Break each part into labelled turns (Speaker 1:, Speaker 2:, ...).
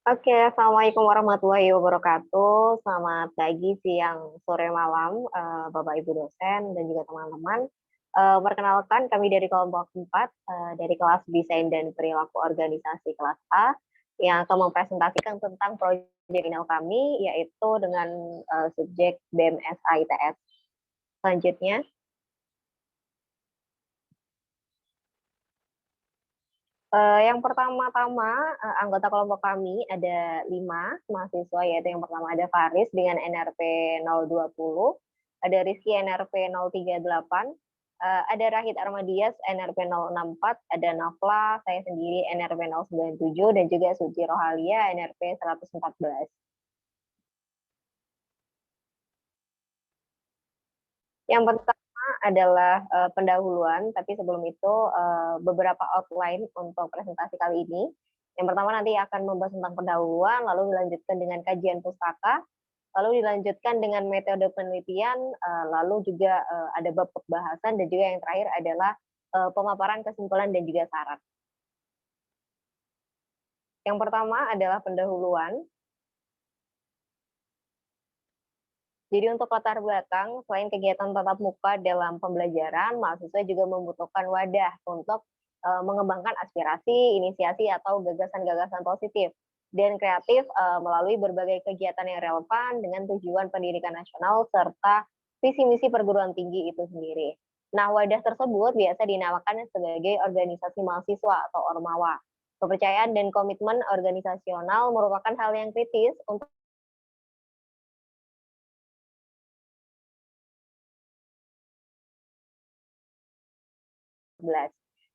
Speaker 1: Oke, Assalamualaikum warahmatullahi wabarakatuh. Selamat pagi, siang, sore, malam, Bapak Ibu dosen dan juga teman-teman. Perkenalkan kami dari kelompok 4, dari kelas Desain dan Perilaku Organisasi kelas A, yang akan mempresentasikan tentang proyek final kami, yaitu dengan subjek BMS ITS. Selanjutnya, yang pertama-tama, anggota kelompok kami ada 5 mahasiswa, yaitu yang pertama ada Faris dengan NRP 020, ada Rizky NRP 038, ada Rahid Armadias NRP 064, ada Nafla, saya sendiri NRP 097, dan juga Suci Rohalia NRP 114. Yang pertama adalah pendahuluan, tapi sebelum itu beberapa outline untuk presentasi kali ini. Yang pertama nanti akan membahas tentang pendahuluan, lalu dilanjutkan dengan kajian pustaka, lalu dilanjutkan dengan metode penelitian, lalu juga ada bab pembahasan, dan juga yang terakhir adalah pemaparan kesimpulan dan juga syarat. Yang pertama adalah pendahuluan. Jadi untuk latar belakang, selain kegiatan tatap muka dalam pembelajaran, mahasiswa juga membutuhkan wadah untuk mengembangkan aspirasi, inisiasi, atau gagasan-gagasan positif dan kreatif melalui berbagai kegiatan yang relevan dengan tujuan pendidikan nasional serta visi misi perguruan tinggi itu sendiri. Nah, wadah tersebut biasa dinamakan sebagai organisasi mahasiswa atau ormawa. Kepercayaan dan komitmen organisasional merupakan hal yang kritis untuk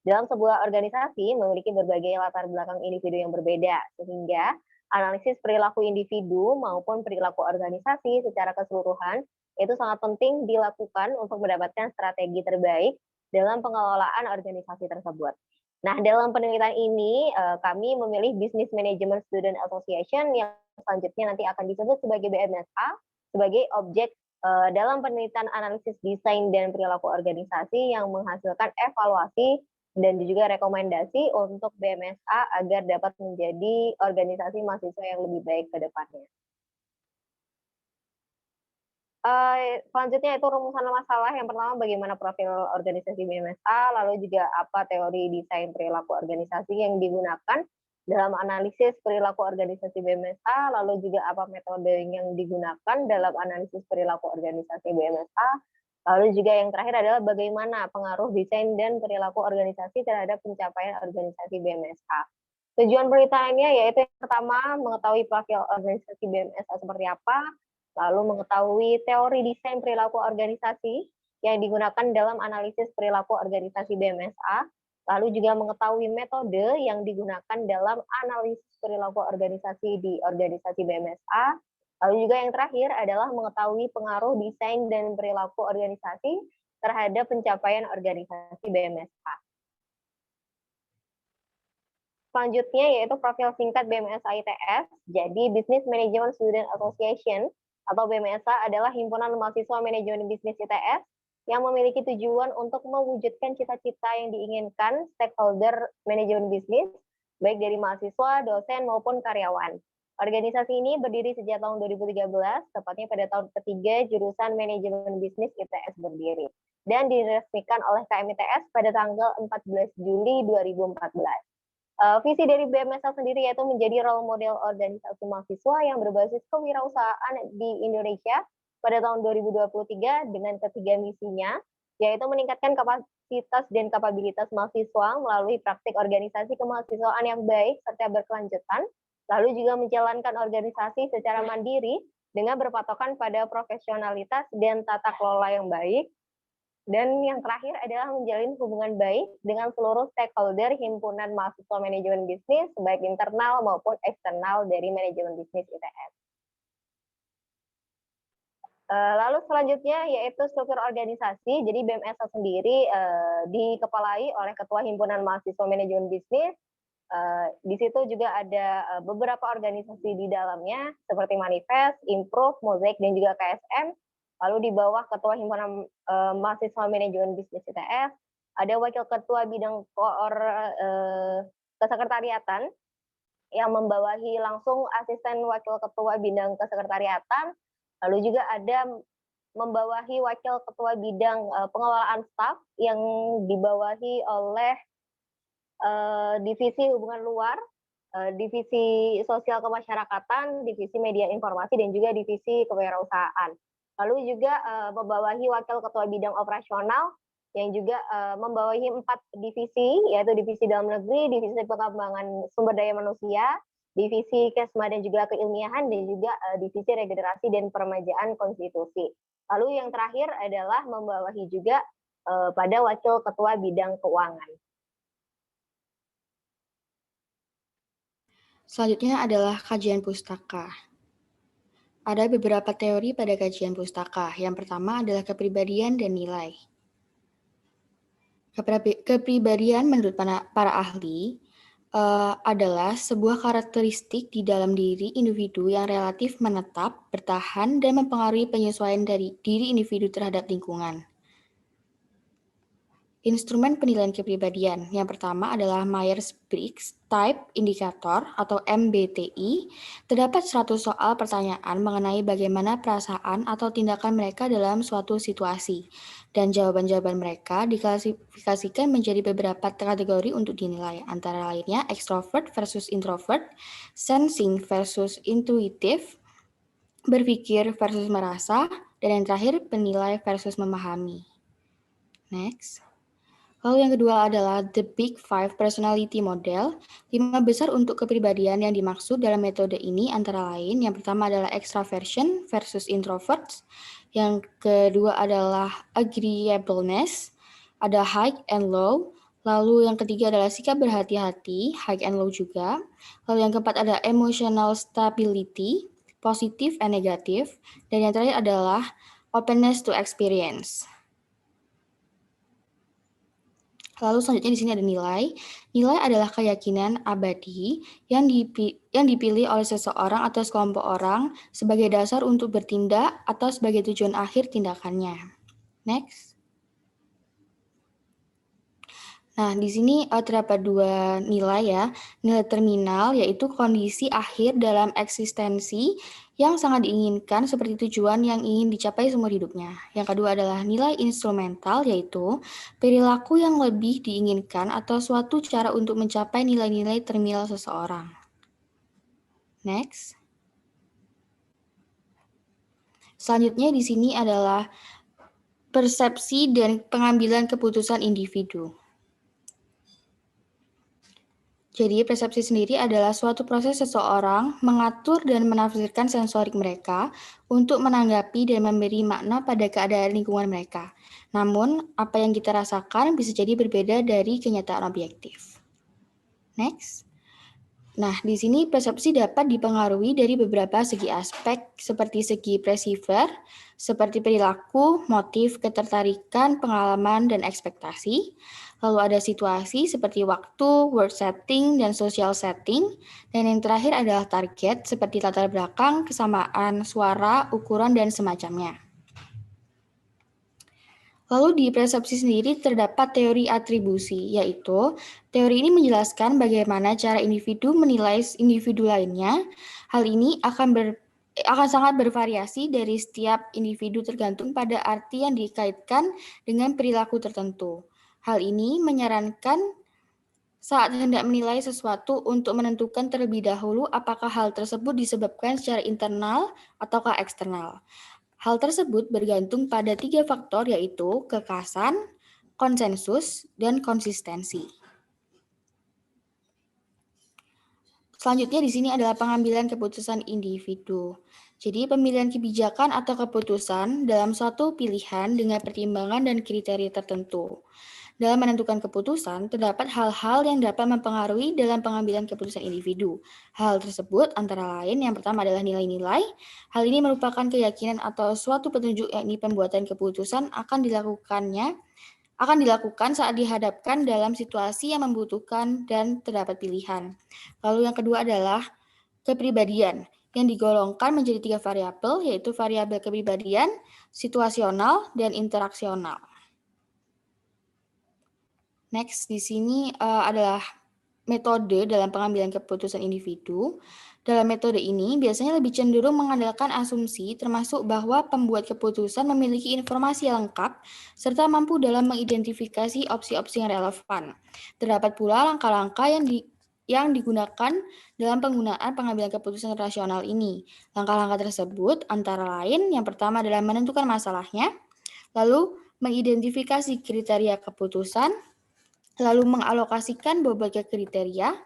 Speaker 1: dalam sebuah organisasi memiliki berbagai latar belakang individu yang berbeda, sehingga analisis perilaku individu maupun perilaku organisasi secara keseluruhan itu sangat penting dilakukan untuk mendapatkan strategi terbaik dalam pengelolaan organisasi tersebut. Nah, dalam penelitian ini kami memilih Business Management Student Association yang selanjutnya nanti akan disebut sebagai BMSA sebagai objek dalam penelitian analisis desain dan perilaku organisasi yang menghasilkan evaluasi dan juga rekomendasi untuk BMSA agar dapat menjadi organisasi mahasiswa yang lebih baik ke depannya. Selanjutnya itu rumusan masalah, yang pertama bagaimana profil organisasi BMSA, lalu juga apa teori desain perilaku organisasi yang digunakan dalam analisis perilaku organisasi BMSA, lalu juga apa metode yang digunakan dalam analisis perilaku organisasi BMSA, lalu juga yang terakhir adalah bagaimana pengaruh desain dan perilaku organisasi terhadap pencapaian organisasi BMSA. Tujuan penelitiannya yaitu yang pertama mengetahui profil organisasi BMSA seperti apa, lalu mengetahui teori desain perilaku organisasi yang digunakan dalam analisis perilaku organisasi BMSA, lalu juga mengetahui metode yang digunakan dalam analisis perilaku organisasi di organisasi BMSA, lalu juga yang terakhir adalah mengetahui pengaruh desain dan perilaku organisasi terhadap pencapaian organisasi BMSA. Selanjutnya yaitu profil singkat BMSA ITS. Jadi Business Management Student Association atau BMSA adalah himpunan mahasiswa manajemen bisnis ITS yang memiliki tujuan untuk mewujudkan cita-cita yang diinginkan stakeholder manajemen bisnis, baik dari mahasiswa, dosen, maupun karyawan. Organisasi ini berdiri sejak tahun 2013, tepatnya pada tahun ketiga jurusan manajemen bisnis ITS berdiri, dan diresmikan oleh KMITS pada tanggal 14 Juli 2014. Visi dari BMSA sendiri yaitu menjadi role model organisasi mahasiswa yang berbasis kewirausahaan di Indonesia pada tahun 2023 dengan ketiga misinya, yaitu meningkatkan kapasitas dan kapabilitas mahasiswa melalui praktik organisasi kemahasiswaan yang baik serta berkelanjutan, lalu juga menjalankan organisasi secara mandiri dengan berpatokan pada profesionalitas dan tata kelola yang baik, dan yang terakhir adalah menjalin hubungan baik dengan seluruh stakeholder himpunan mahasiswa manajemen bisnis, baik internal maupun eksternal dari manajemen bisnis ITS. Lalu selanjutnya yaitu struktur organisasi. Jadi BMSA sendiri dikepalai oleh Ketua Himpunan Mahasiswa Manajemen Bisnis. Di situ juga ada beberapa organisasi di dalamnya seperti Manifest, Improve, Mosaic, dan juga KSM. Lalu di bawah Ketua Himpunan Mahasiswa Manajemen Bisnis ITS, ada Wakil Ketua Bidang Kesekretariatan yang membawahi langsung asisten wakil ketua bidang kesekretariatan, lalu juga ada membawahi wakil ketua bidang pengelolaan staf yang dibawahi oleh divisi hubungan luar, divisi sosial kemasyarakatan, divisi media informasi, dan juga divisi kewirausahaan. Lalu juga membawahi wakil ketua bidang operasional yang juga membawahi 4 divisi, yaitu divisi dalam negeri, divisi pengembangan sumber daya manusia, divisi kesma dan juga keilmiahan, dan juga divisi regenerasi dan peremajaan konstitusi. Lalu yang terakhir adalah membawahi juga pada wakil ketua bidang keuangan.
Speaker 2: Selanjutnya adalah kajian pustaka. Ada beberapa teori pada kajian pustaka. Yang pertama adalah kepribadian dan nilai. Kepribadian menurut para ahli adalah sebuah karakteristik di dalam diri individu yang relatif menetap, bertahan, dan mempengaruhi penyesuaian dari diri individu terhadap lingkungan. Instrumen penilaian kepribadian. Yang pertama adalah Myers-Briggs Type Indicator atau MBTI. Terdapat 100 soal pertanyaan mengenai bagaimana perasaan atau tindakan mereka dalam suatu situasi. Dan jawaban-jawaban mereka diklasifikasikan menjadi beberapa kategori untuk dinilai. Antara lainnya extrovert versus introvert, sensing versus intuitive, berpikir versus merasa, dan yang terakhir penilai versus memahami. Next. Lalu yang kedua adalah The Big Five Personality Model. 5 besar untuk kepribadian yang dimaksud dalam metode ini antara lain, yang pertama adalah extraversion versus introverts, yang kedua adalah agreeableness, ada high and low, lalu yang ketiga adalah sikap berhati-hati, high and low juga, lalu yang keempat ada emotional stability, positive and negative, dan yang terakhir adalah openness to experience. Lalu selanjutnya di sini ada nilai. Nilai adalah keyakinan abadi yang dipilih oleh seseorang atau sekelompok orang sebagai dasar untuk bertindak atau sebagai tujuan akhir tindakannya. Next. Nah, di sini terdapat 2 nilai ya. Nilai terminal yaitu kondisi akhir dalam eksistensi yang sangat diinginkan seperti tujuan yang ingin dicapai seumur hidupnya. Yang kedua adalah nilai instrumental yaitu perilaku yang lebih diinginkan atau suatu cara untuk mencapai nilai-nilai terminal seseorang. Next. Selanjutnya di sini adalah persepsi dan pengambilan keputusan individu. Jadi, persepsi sendiri adalah suatu proses seseorang mengatur dan menafsirkan sensorik mereka untuk menanggapi dan memberi makna pada keadaan lingkungan mereka. Namun, apa yang kita rasakan bisa jadi berbeda dari kenyataan objektif. Next. Nah, di sini persepsi dapat dipengaruhi dari beberapa segi aspek seperti segi perceiver, seperti perilaku, motif, ketertarikan, pengalaman, dan ekspektasi. Lalu ada situasi seperti waktu, word setting, dan social setting. Dan yang terakhir adalah target seperti latar belakang, kesamaan, suara, ukuran, dan semacamnya. Lalu di persepsi sendiri terdapat teori atribusi, yaitu teori ini menjelaskan bagaimana cara individu menilai individu lainnya. Hal ini akan sangat bervariasi dari setiap individu tergantung pada arti yang dikaitkan dengan perilaku tertentu. Hal ini menyarankan saat hendak menilai sesuatu untuk menentukan terlebih dahulu apakah hal tersebut disebabkan secara internal ataukah eksternal. Hal tersebut bergantung pada 3 faktor yaitu kekasan, konsensus, dan konsistensi. Selanjutnya di sini adalah pengambilan keputusan individu. Jadi pemilihan kebijakan atau keputusan dalam suatu pilihan dengan pertimbangan dan kriteria tertentu. Dalam menentukan keputusan, terdapat hal-hal yang dapat mempengaruhi dalam pengambilan keputusan individu. Hal tersebut antara lain yang pertama adalah nilai-nilai. Hal ini merupakan keyakinan atau suatu petunjuk yakni pembuatan keputusan akan dilakukan saat dihadapkan dalam situasi yang membutuhkan dan terdapat pilihan. Lalu yang kedua adalah kepribadian yang digolongkan menjadi 3 variabel yaitu variabel kepribadian, situasional, dan interaksional. Next, di sini adalah metode dalam pengambilan keputusan individu. Dalam metode ini biasanya lebih cenderung mengandalkan asumsi termasuk bahwa pembuat keputusan memiliki informasi lengkap serta mampu dalam mengidentifikasi opsi-opsi yang relevan. Terdapat pula langkah-langkah yang digunakan dalam penggunaan pengambilan keputusan rasional ini. Langkah-langkah tersebut antara lain yang pertama adalah menentukan masalahnya, lalu mengidentifikasi kriteria keputusan, lalu mengalokasikan berbagai kriteria,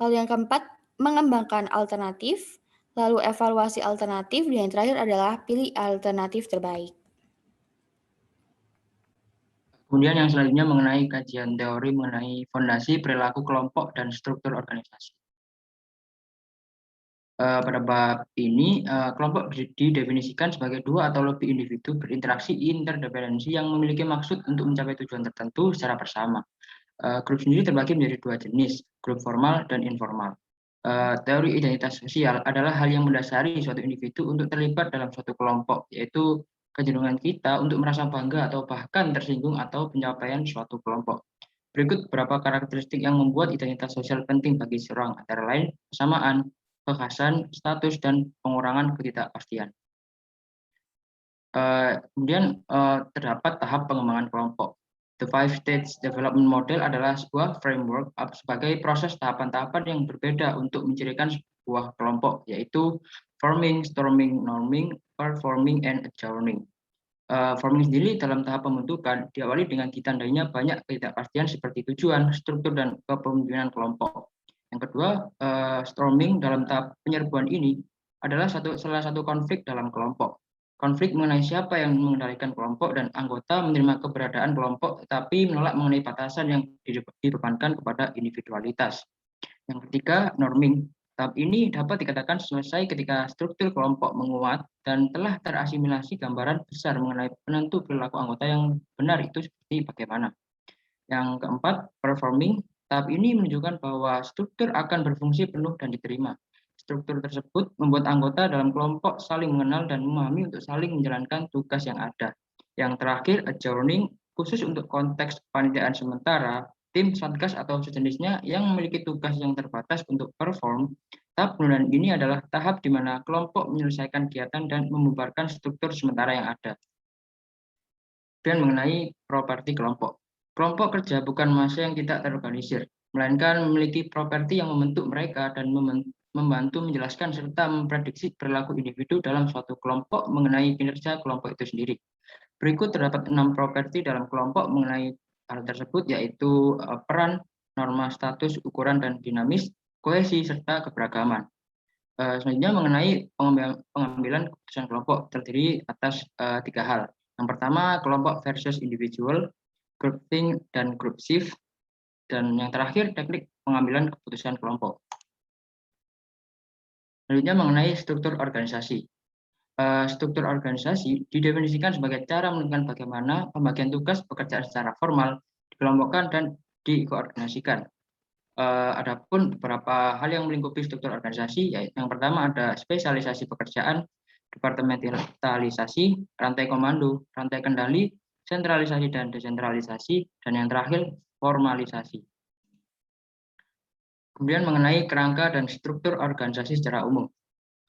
Speaker 2: lalu yang keempat, mengembangkan alternatif, lalu evaluasi alternatif, dan yang terakhir adalah pilih alternatif terbaik.
Speaker 3: Kemudian yang selanjutnya mengenai kajian teori mengenai fondasi perilaku kelompok dan struktur organisasi. Pada bab ini, kelompok didefinisikan sebagai dua atau lebih individu berinteraksi interdependensi yang memiliki maksud untuk mencapai tujuan tertentu secara bersama. Grup sendiri terbagi menjadi dua jenis, grup formal dan informal. Teori identitas sosial adalah hal yang mendasari suatu individu untuk terlibat dalam suatu kelompok, yaitu kecenderungan kita untuk merasa bangga atau bahkan tersinggung atau pencapaian suatu kelompok. Berikut beberapa karakteristik yang membuat identitas sosial penting bagi seorang, antara lain kesamaan, kekhasan, status, dan pengurangan ketidakpastian. Kemudian terdapat tahap pengembangan kelompok. The Five Stage Development Model adalah sebuah framework sebagai proses tahapan-tahapan yang berbeda untuk mencirikan sebuah kelompok, yaitu forming, storming, norming, performing, and adjourning. Forming sendiri dalam tahap pembentukan diawali dengan ditandainya banyak ketidakpastian seperti tujuan, struktur, dan kepemimpinan kelompok. Yang kedua, storming dalam tahap penyerbuan ini adalah salah satu konflik dalam kelompok. Konflik mengenai siapa yang mengendalikan kelompok dan anggota menerima keberadaan kelompok tetapi menolak mengenai batasan yang dibebankan kepada individualitas. Yang ketiga, norming. Tahap ini dapat dikatakan selesai ketika struktur kelompok menguat dan telah terasimilasi gambaran besar mengenai penentu perilaku anggota yang benar itu seperti bagaimana. Yang keempat, performing. Tahap ini menunjukkan bahwa struktur akan berfungsi penuh dan diterima. Struktur tersebut membuat anggota dalam kelompok saling mengenal dan memahami untuk saling menjalankan tugas yang ada. Yang terakhir, adjourning, khusus untuk konteks kepanitiaan sementara, tim, satgas, atau sejenisnya yang memiliki tugas yang terbatas untuk perform. Tahap penundaan ini adalah tahap di mana kelompok menyelesaikan kegiatan dan membubarkan struktur sementara yang ada. Dan mengenai properti kelompok. Kelompok kerja bukan massa yang tidak terorganisir, melainkan memiliki properti yang membentuk mereka dan membantu menjelaskan serta memprediksi perilaku individu dalam suatu kelompok mengenai kinerja kelompok itu sendiri. Berikut terdapat 6 properti dalam kelompok mengenai hal tersebut, yaitu peran, norma, status, ukuran, dan dinamis, kohesi, serta keberagaman. Selanjutnya mengenai pengambilan keputusan kelompok terdiri atas 3 hal. Yang pertama, kelompok versus individual, group think, dan group shift. Dan yang terakhir, teknik pengambilan keputusan kelompok. Selanjutnya mengenai struktur organisasi. Struktur organisasi didefinisikan sebagai cara menentukan bagaimana pembagian tugas pekerjaan secara formal dikelompokkan dan dikoordinasikan. Adapun beberapa hal yang melingkupi struktur organisasi, yaitu yang pertama ada spesialisasi pekerjaan, departementalisasi, rantai komando, rantai kendali, sentralisasi dan desentralisasi, dan yang terakhir formalisasi. Kemudian mengenai kerangka dan struktur organisasi secara umum.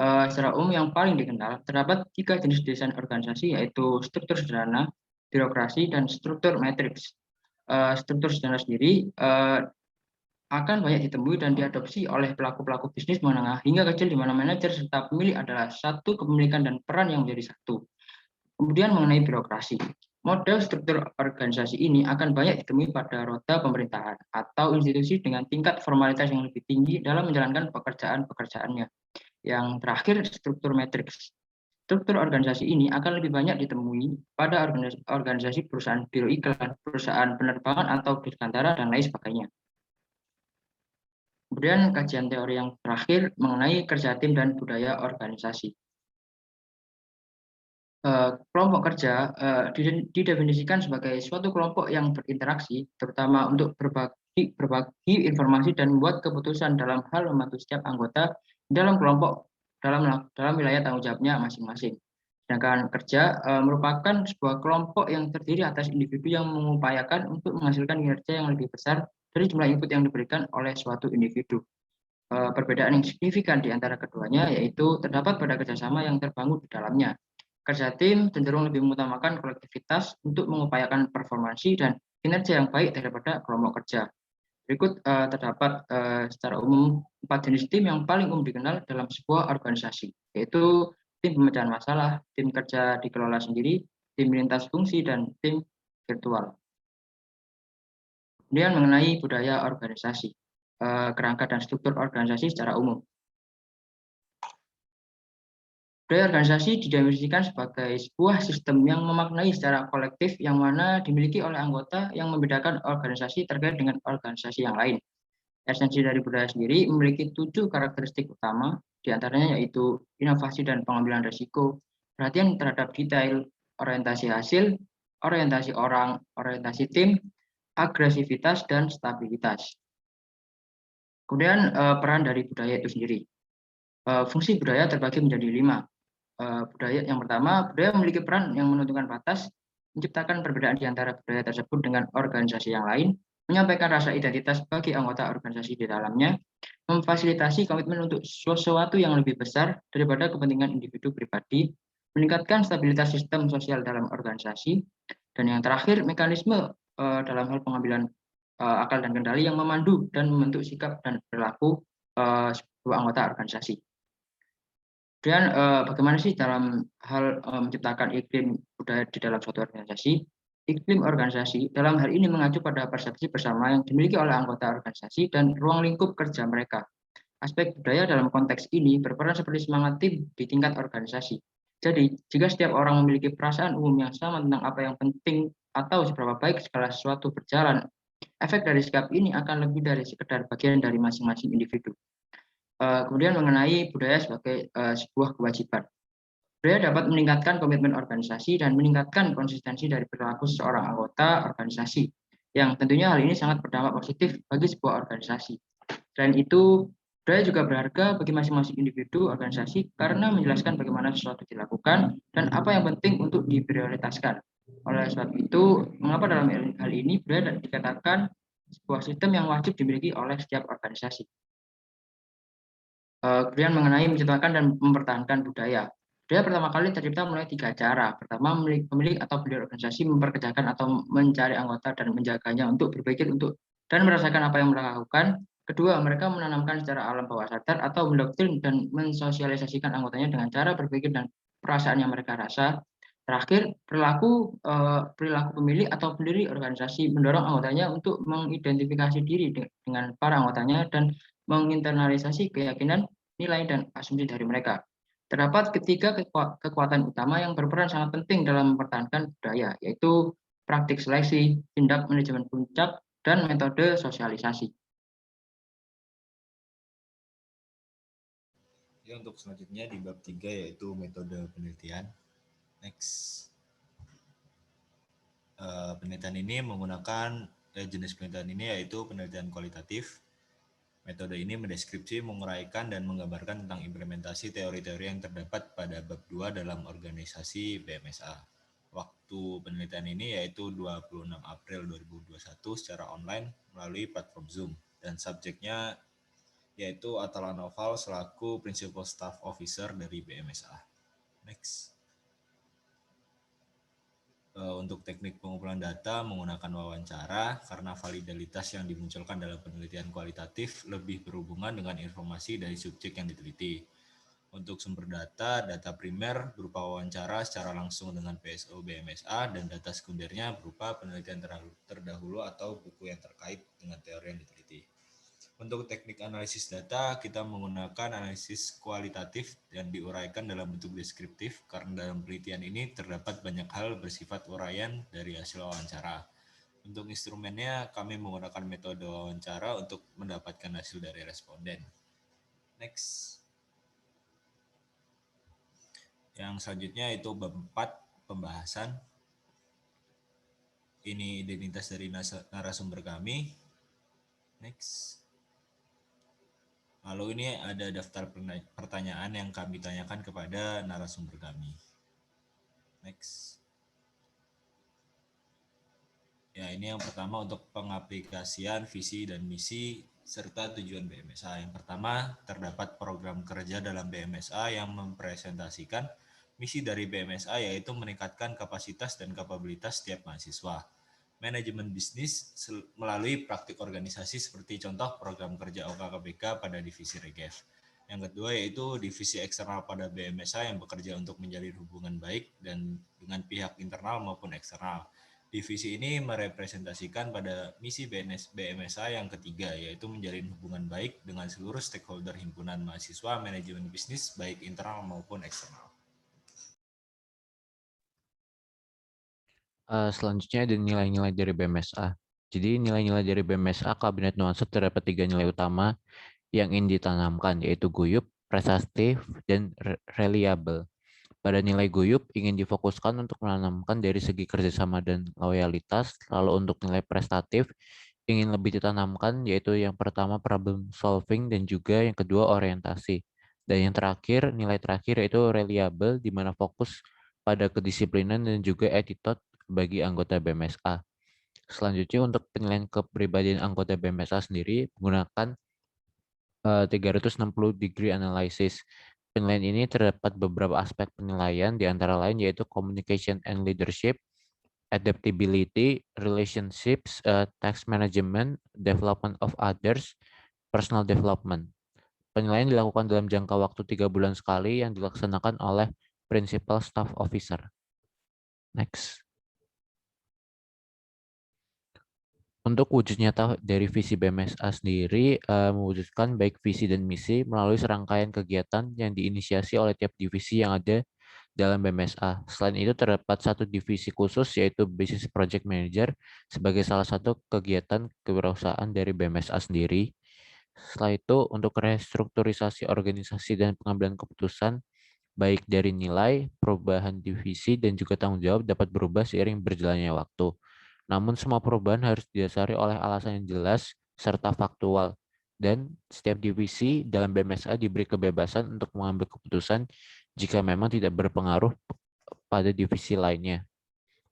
Speaker 3: Secara umum yang paling dikenal terdapat 3 jenis desain organisasi, yaitu struktur sederhana, birokrasi, dan struktur matriks. Struktur sederhana sendiri akan banyak ditemui dan diadopsi oleh pelaku-pelaku bisnis menengah hingga kecil di mana manajer serta pemilik adalah satu kepemilikan dan peran yang menjadi satu. Kemudian mengenai birokrasi. Model struktur organisasi ini akan banyak ditemui pada roda pemerintahan atau institusi dengan tingkat formalitas yang lebih tinggi dalam menjalankan pekerjaan-pekerjaannya. Yang terakhir, struktur matriks. Struktur organisasi ini akan lebih banyak ditemui pada organisasi perusahaan biro iklan, perusahaan penerbangan atau dirgantara, dan lain sebagainya. Kemudian kajian teori yang terakhir mengenai kerja tim dan budaya organisasi. Kelompok kerja didefinisikan sebagai suatu kelompok yang berinteraksi, terutama untuk berbagi informasi dan membuat keputusan dalam hal membantu setiap anggota dalam kelompok dalam wilayah tanggung jawabnya masing-masing. Sedangkan kerja merupakan sebuah kelompok yang terdiri atas individu yang mengupayakan untuk menghasilkan kinerja yang lebih besar dari jumlah input yang diberikan oleh suatu individu. Perbedaan yang signifikan di antara keduanya yaitu terdapat pada kerjasama yang terbangun di dalamnya. Kerja tim cenderung lebih mengutamakan kolektivitas untuk mengupayakan performansi dan kinerja yang baik daripada kelompok kerja. Berikut terdapat secara umum 4 jenis tim yang paling umum dikenal dalam sebuah organisasi, yaitu tim pemecahan masalah, tim kerja dikelola sendiri, tim lintas fungsi, dan tim virtual. Kemudian mengenai budaya organisasi, kerangka dan struktur organisasi secara umum. Budaya organisasi didefinisikan sebagai sebuah sistem yang memaknai secara kolektif yang mana dimiliki oleh anggota yang membedakan organisasi terkait dengan organisasi yang lain. Esensi dari budaya sendiri memiliki 7 karakteristik utama, diantaranya yaitu inovasi dan pengambilan risiko, perhatian terhadap detail, orientasi hasil, orientasi orang, orientasi tim, agresivitas, dan stabilitas. Kemudian peran dari budaya itu sendiri. Fungsi budaya terbagi menjadi 5. Budaya yang pertama, budaya memiliki peran yang menentukan batas, menciptakan perbedaan di antara budaya tersebut dengan organisasi yang lain, menyampaikan rasa identitas bagi anggota organisasi di dalamnya, memfasilitasi komitmen untuk sesuatu yang lebih besar daripada kepentingan individu pribadi, meningkatkan stabilitas sistem sosial dalam organisasi, dan yang terakhir, mekanisme dalam hal pengambilan akal dan kendali yang memandu dan membentuk sikap dan perilaku sebuah anggota organisasi. Kemudian bagaimana sih dalam hal menciptakan iklim budaya di dalam suatu organisasi? Iklim organisasi dalam hal ini mengacu pada persepsi bersama yang dimiliki oleh anggota organisasi dan ruang lingkup kerja mereka. Aspek budaya dalam konteks ini berperan seperti semangat tim di tingkat organisasi. Jadi, jika setiap orang memiliki perasaan umum yang sama tentang apa yang penting atau seberapa baik segala sesuatu berjalan, efek dari sikap ini akan lebih dari sekedar bagian dari masing-masing individu. Kemudian mengenai budaya sebagai sebuah kewajiban. Budaya dapat meningkatkan komitmen organisasi dan meningkatkan konsistensi dari perilaku seorang anggota organisasi, yang tentunya hal ini sangat berdampak positif bagi sebuah organisasi. Selain itu, budaya juga berharga bagi masing-masing individu organisasi karena menjelaskan bagaimana sesuatu dilakukan dan apa yang penting untuk diprioritaskan. Oleh sebab itu, mengapa dalam hal ini budaya dikatakan sebuah sistem yang wajib dimiliki oleh setiap organisasi. Kemudian mengenai menciptakan dan mempertahankan budaya. Budaya pertama kali tercipta melalui 3 cara. Pertama, pemilik atau pendiri organisasi memperkerjakan atau mencari anggota dan menjaganya untuk berpikir untuk dan merasakan apa yang mereka lakukan. Kedua, mereka menanamkan secara alam bawah sadar atau mendoktrin dan mensosialisasikan anggotanya dengan cara berpikir dan perasaan yang mereka rasa. Terakhir, perilaku pemilik atau pendiri organisasi mendorong anggotanya untuk mengidentifikasi diri dengan para anggotanya dan menginternalisasi keyakinan, nilai, dan asumsi dari mereka. Terdapat ketiga kekuatan utama yang berperan sangat penting dalam mempertahankan budaya, yaitu praktik seleksi, tindak manajemen puncak, dan metode sosialisasi.
Speaker 4: Ya, untuk selanjutnya di bab 3 yaitu metode penelitian. Next. Penelitian ini menggunakan jenis penelitian ini yaitu penelitian kualitatif. Metode ini mendeskripsi, menguraikan, dan menggambarkan tentang implementasi teori-teori yang terdapat pada bab 2 dalam organisasi BMSA. Waktu penelitian ini yaitu 26 April 2021 secara online melalui platform Zoom. Dan subjeknya yaitu Atala Noval selaku Principal Staff Officer dari BMSA. Next. Untuk teknik pengumpulan data menggunakan wawancara karena validitas yang dimunculkan dalam penelitian kualitatif lebih berhubungan dengan informasi dari subjek yang diteliti. Untuk sumber data primer berupa wawancara secara langsung dengan PSO BMSA dan data sekundernya berupa penelitian terdahulu atau buku yang terkait dengan teori yang diteliti. Untuk teknik analisis data, kita menggunakan analisis kualitatif dan diuraikan dalam bentuk deskriptif karena dalam penelitian ini terdapat banyak hal bersifat uraian dari hasil wawancara. Untuk instrumennya, kami menggunakan metode wawancara untuk mendapatkan hasil dari responden. Next. Yang selanjutnya itu bab 4, pembahasan. Ini identitas dari narasumber kami. Next. Lalu ini ada daftar pertanyaan yang kami tanyakan kepada narasumber kami. Next. Ya, ini yang pertama untuk pengaplikasian visi dan misi serta tujuan BMSA. Yang pertama, terdapat program kerja dalam BMSA yang mempresentasikan misi dari BMSA, yaitu meningkatkan kapasitas dan kapabilitas setiap mahasiswa. Manajemen bisnis melalui praktik organisasi seperti contoh program kerja OKKBK pada divisi Regef. Yang kedua yaitu divisi eksternal pada BMSA yang bekerja untuk menjalin hubungan baik dan dengan pihak internal maupun eksternal. Divisi ini merepresentasikan pada misi BMSA yang ketiga, yaitu menjalin hubungan baik dengan seluruh stakeholder himpunan mahasiswa manajemen bisnis, baik internal maupun eksternal.
Speaker 5: Selanjutnya ada nilai-nilai dari BMSA. Jadi nilai-nilai dari BMSA Kabinet Nuansa terdapat 3 nilai utama yang ingin ditanamkan, yaitu guyup, prestatif, dan reliable. Pada nilai guyup ingin difokuskan untuk menanamkan dari segi kerjasama dan loyalitas, lalu untuk nilai prestatif ingin lebih ditanamkan, yaitu yang pertama problem solving dan juga yang kedua orientasi. Dan yang terakhir, nilai terakhir yaitu reliable, di mana fokus pada kedisiplinan dan juga attitude bagi anggota BMSA. Selanjutnya untuk penilaian kepribadian anggota BMSA sendiri menggunakan 360 degree analysis. Penilaian ini terdapat beberapa aspek penilaian, di antara lain yaitu communication and leadership, adaptability, relationships, task management, development of others, personal development. Penilaian dilakukan dalam jangka waktu 3 bulan sekali yang dilaksanakan oleh Principal Staff Officer. Next. Untuk wujud nyata dari visi BMSA sendiri mewujudkan baik visi dan misi melalui serangkaian kegiatan yang diinisiasi oleh tiap divisi yang ada dalam BMSA. Selain itu terdapat satu divisi khusus yaitu Business Project Manager sebagai salah satu kegiatan kewirausahaan dari BMSA sendiri. Setelah itu untuk restrukturisasi organisasi dan pengambilan keputusan baik dari nilai, perubahan divisi, dan juga tanggung jawab dapat berubah seiring berjalannya waktu. Namun semua perubahan harus didasari oleh alasan yang jelas serta faktual. Dan setiap divisi dalam BMSA diberi kebebasan untuk mengambil keputusan jika memang tidak berpengaruh pada divisi lainnya.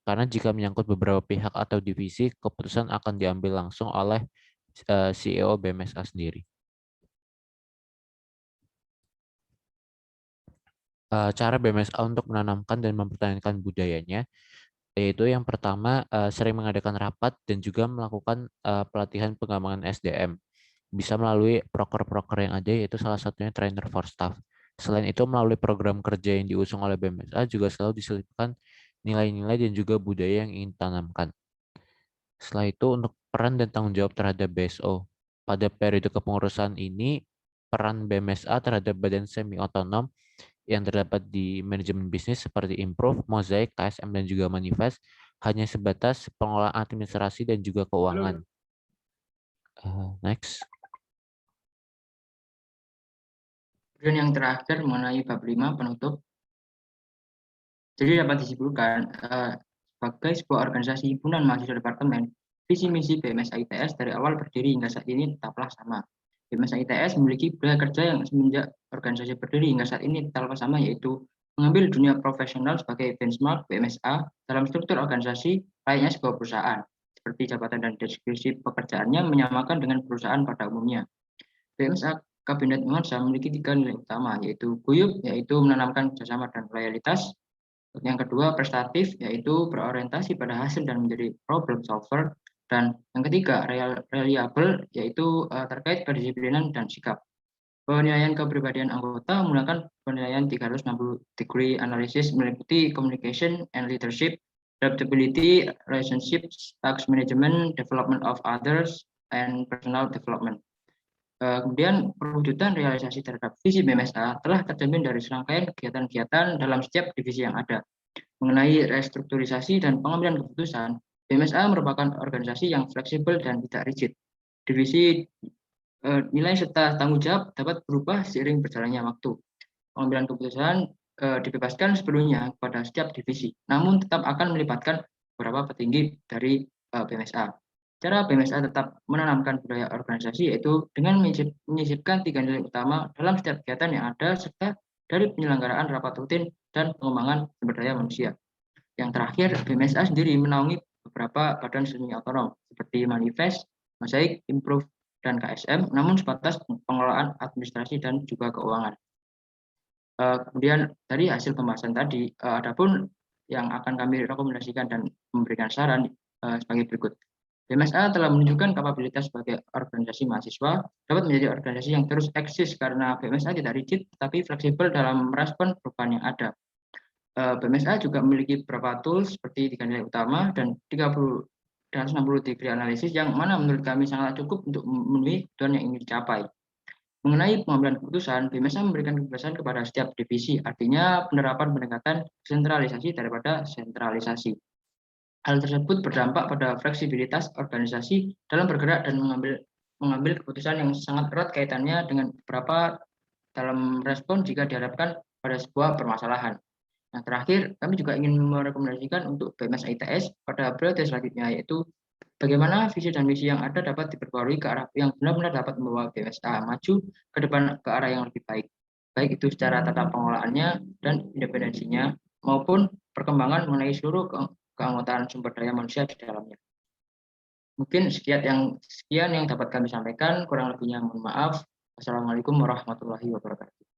Speaker 5: Karena jika menyangkut beberapa pihak atau divisi, keputusan akan diambil langsung oleh CEO BMSA sendiri. Cara BMSA untuk menanamkan dan mempertahankan budayanya, yaitu yang pertama sering mengadakan rapat dan juga melakukan pelatihan pengembangan SDM. Bisa melalui proker-proker yang ada, yaitu salah satunya trainer for staff. Selain itu melalui program kerja yang diusung oleh BMSA juga selalu diselipkan nilai-nilai dan juga budaya yang ingin ditanamkan. Setelah itu untuk peran dan tanggung jawab terhadap BSO. Pada periode kepengurusan ini, peran BMSA terhadap badan semi-otonom yang terdapat di manajemen bisnis seperti Improve, Mosaic, KSM, dan juga Manifest hanya sebatas pengelolaan administrasi dan juga keuangan. Next.
Speaker 3: Kemudian yang terakhir mengenai bab 5 penutup. Jadi dapat disimpulkan sebagai sebuah organisasi himpunan mahasiswa departemen, visi misi BMSA ITS dari awal berdiri hingga saat ini tetaplah sama. BMSA ITS memiliki budaya kerja yang semenjak organisasi berdiri hingga saat ini tetaplah sama, yaitu mengambil dunia profesional sebagai benchmark BMSA dalam struktur organisasi layaknya sebuah perusahaan, seperti jabatan dan deskripsi pekerjaannya menyamakan dengan perusahaan pada umumnya. BMSA Kabinet Nuansa memiliki 3 nilai utama, yaitu guyup, yaitu menanamkan kerjasama dan loyalitas. Yang kedua, prestatif, yaitu berorientasi pada hasil dan menjadi problem solver. Dan yang ketiga, reliable, yaitu terkait kedisiplinan dan sikap. Penilaian kepribadian anggota menggunakan penilaian 360 degree analysis meliputi communication and leadership, adaptability, relationships, task management, development of others, and personal development. Kemudian perwujudan realisasi terhadap visi BMSA telah tercermin dari serangkaian kegiatan-kegiatan dalam setiap divisi yang ada. Mengenai restrukturisasi dan pengambilan keputusan, BMSA merupakan organisasi yang fleksibel dan tidak rigid. Divisi nilai serta tanggung jawab dapat berubah seiring berjalannya waktu. Pengambilan keputusan dibebaskan sepenuhnya kepada setiap divisi, namun tetap akan melibatkan beberapa petinggi dari BMSA. Cara BMSA tetap menanamkan budaya organisasi yaitu dengan menyisipkan 3 nilai utama dalam setiap kegiatan yang ada serta dari penyelenggaraan rapat rutin dan pengembangan sumber daya manusia. Yang terakhir, BMSA sendiri menaungi beberapa badan semi otonom seperti Manifest, Mosaik, Improve, dan KSM, namun sebatas pengelolaan administrasi dan juga keuangan. Kemudian dari hasil pembahasan tadi, adapun yang akan kami rekomendasikan dan memberikan saran sebagai berikut. BMSA telah menunjukkan kapabilitas sebagai organisasi mahasiswa dapat menjadi organisasi yang terus eksis karena BMSA tidak rigid tetapi fleksibel dalam merespon perubahan yang ada. BMSA juga memiliki beberapa tools seperti 3 nilai utama dan 160 degree analisis yang mana menurut kami sangat cukup untuk memenuhi tujuan yang ingin dicapai. Mengenai pengambilan keputusan, BMSA memberikan kebebasan kepada setiap divisi, artinya penerapan pendekatan sentralisasi daripada sentralisasi. Hal tersebut berdampak pada fleksibilitas organisasi dalam bergerak dan mengambil keputusan yang sangat erat kaitannya dengan beberapa dalam respon jika dihadapkan pada sebuah permasalahan. Yang terakhir, kami juga ingin merekomendasikan untuk BMSA ITS pada periode selanjutnya, yaitu bagaimana visi dan misi yang ada dapat diperbarui ke arah yang benar-benar dapat membawa BMSA maju ke depan ke arah yang lebih baik. Baik itu secara tata pengelolaannya dan independensinya maupun perkembangan mengenai seluruh keanggotaan sumber daya manusia di dalamnya. Mungkin sekian yang dapat kami sampaikan, kurang lebihnya mohon maaf. Wassalamualaikum warahmatullahi wabarakatuh.